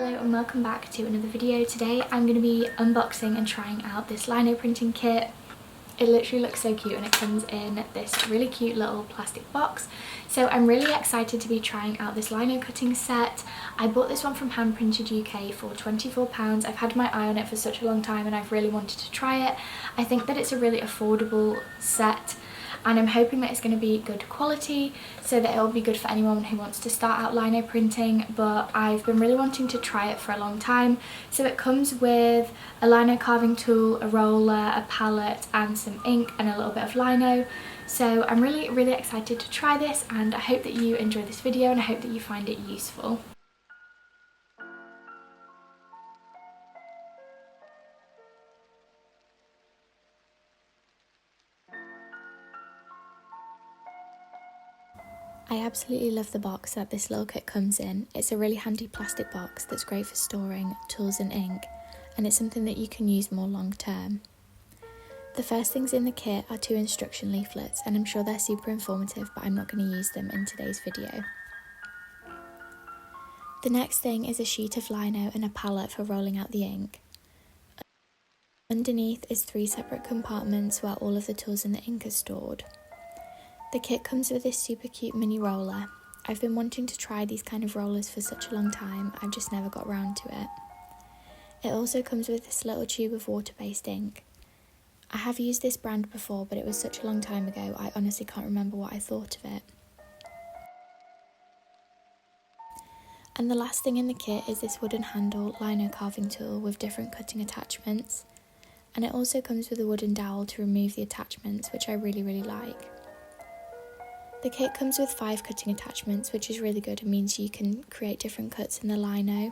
Hello and welcome back to another video. Today I'm going to be unboxing and trying out this lino printing kit. It literally looks so cute and it comes in this really cute little plastic box. So I'm really excited to be trying out this lino cutting set. I bought this one from Hand Printed UK for £24. I've had my eye on it for such a long time and I've really wanted to try it. I think that it's a really affordable set and I'm hoping that it's going to be good quality so that it will be good for anyone who wants to start out lino printing, but I've been really wanting to try it for a long time. So it comes with a lino carving tool, a roller, a palette and some ink and a little bit of lino. So I'm really excited to try this and I hope that you enjoy this video and I hope that you find it useful. I absolutely love the box that this little kit comes in. It's a really handy plastic box that's great for storing tools and ink, and it's something that you can use more long term. The first things in the kit are 2 instruction leaflets, and I'm sure they're super informative, but I'm not going to use them in today's video. The next thing is a sheet of lino and a palette for rolling out the ink. Underneath is 3 separate compartments where all of the tools and the ink are stored. The kit comes with this super cute mini roller. I've been wanting to try these kind of rollers for such a long time, I've just never got round to it. It also comes with this little tube of water-based ink. I have used this brand before, but it was such a long time ago, I honestly can't remember what I thought of it. And the last thing in the kit is this wooden handle lino carving tool with different cutting attachments. And it also comes with a wooden dowel to remove the attachments, which I really like. The kit comes with 5 cutting attachments, which is really good and means you can create different cuts in the lino.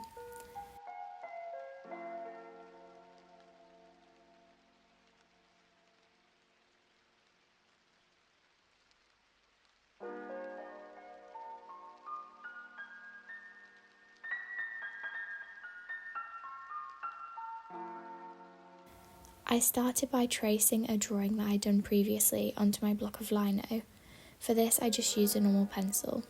I started by tracing a drawing that I'd done previously onto my block of lino. For this I just used a normal pencil.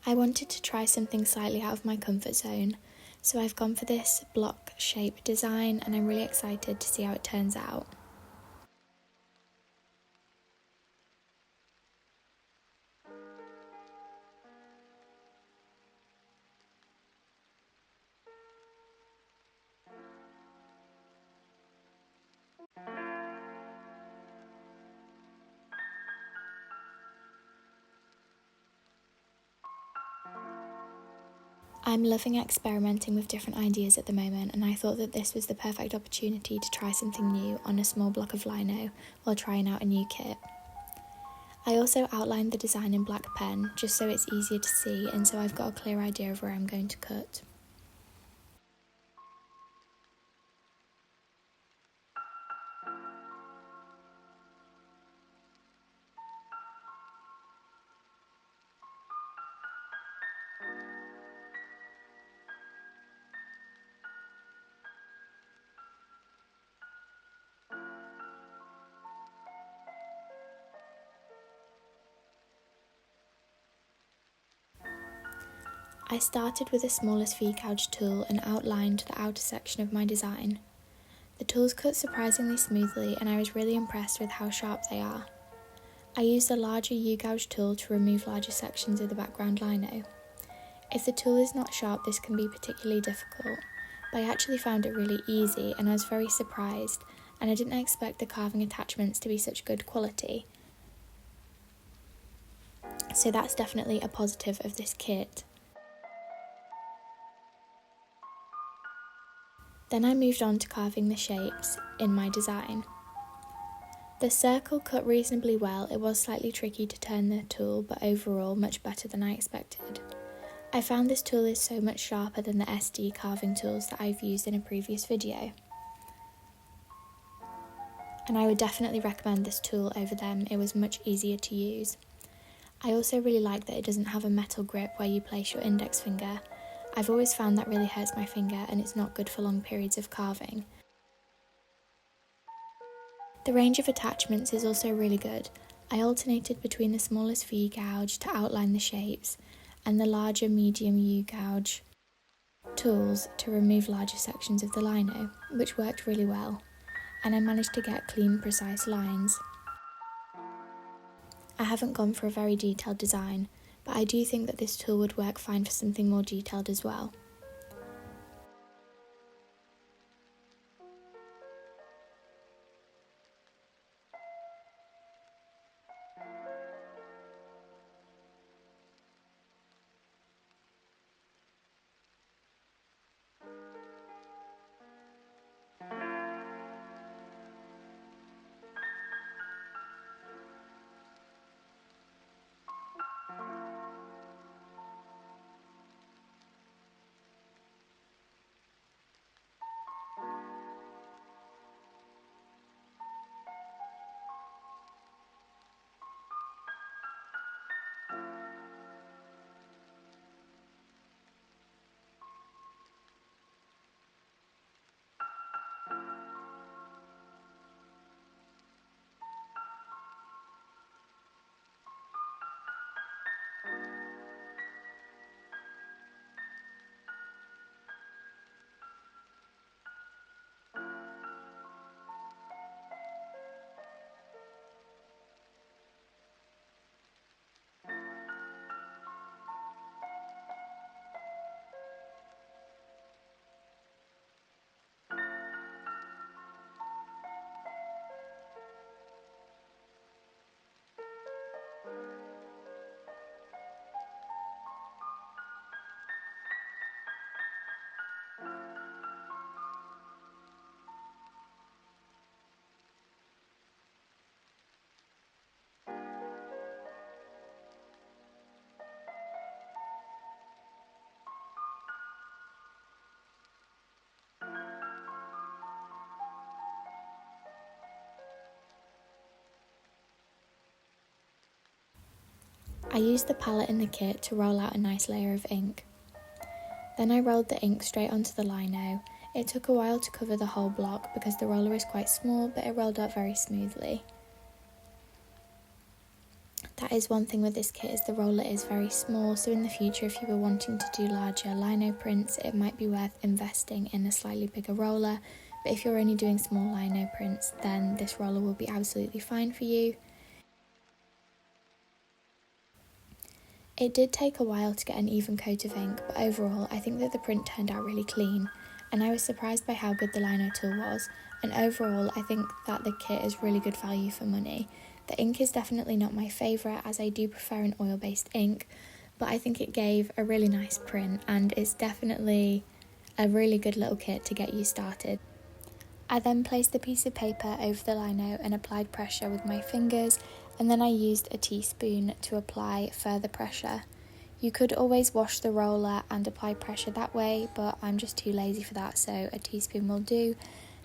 I wanted to try something slightly out of my comfort zone, so I've gone for this block shape design and I'm really excited to see how it turns out. I'm loving experimenting with different ideas at the moment and I thought that this was the perfect opportunity to try something new on a small block of lino while trying out a new kit. I also outlined the design in black pen just so it's easier to see and so I've got a clear idea of where I'm going to cut. I started with the smallest V-gouge tool and outlined the outer section of my design. The tools cut surprisingly smoothly and I was really impressed with how sharp they are. I used a larger U-gouge tool to remove larger sections of the background lino. If the tool is not sharp, this can be particularly difficult, but I actually found it really easy and I was very surprised, and I didn't expect the carving attachments to be such good quality. So that's definitely a positive of this kit. Then I moved on to carving the shapes in my design. The circle cut reasonably well. It was slightly tricky to turn the tool, but overall much better than I expected. I found this tool is so much sharper than the SD carving tools that I've used in a previous video. And I would definitely recommend this tool over them, it was much easier to use. I also really like that it doesn't have a metal grip where you place your index finger. I've always found that really hurts my finger and it's not good for long periods of carving. The range of attachments is also really good. I alternated between the smallest V gouge to outline the shapes and the larger medium U gouge. tools to remove larger sections of the lino, which worked really well, and I managed to get clean, precise lines. I haven't gone for a very detailed design, but I do think that this tool would work fine for something more detailed as well. I used the palette in the kit to roll out a nice layer of ink. Then I rolled the ink straight onto the lino. It took a while to cover the whole block because the roller is quite small, but it rolled out very smoothly. That is one thing with this kit, is the roller is very small, so in the future if you were wanting to do larger lino prints, it might be worth investing in a slightly bigger roller, but if you're only doing small lino prints, then this roller will be absolutely fine for you. It did take a while to get an even coat of ink, but overall I think that the print turned out really clean, and I was surprised by how good the lino tool was, and overall I think that the kit is really good value for money. The ink is definitely not my favourite, as I do prefer an oil-based ink, but I think it gave a really nice print, and it's definitely a really good little kit to get you started. I then placed the piece of paper over the lino and applied pressure with my fingers, and then I used a teaspoon to apply further pressure. You could always wash the roller and apply pressure that way, but I'm just too lazy for that, so a teaspoon will do.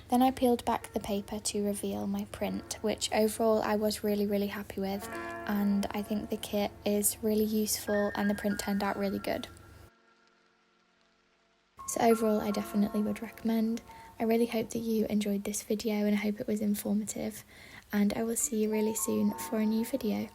Then I peeled back the paper to reveal my print, which overall I was really happy with, and I think the kit is really useful and the print turned out really good. So overall I definitely would recommend. I really hope that you enjoyed this video and I hope it was informative, and I will see you really soon for a new video.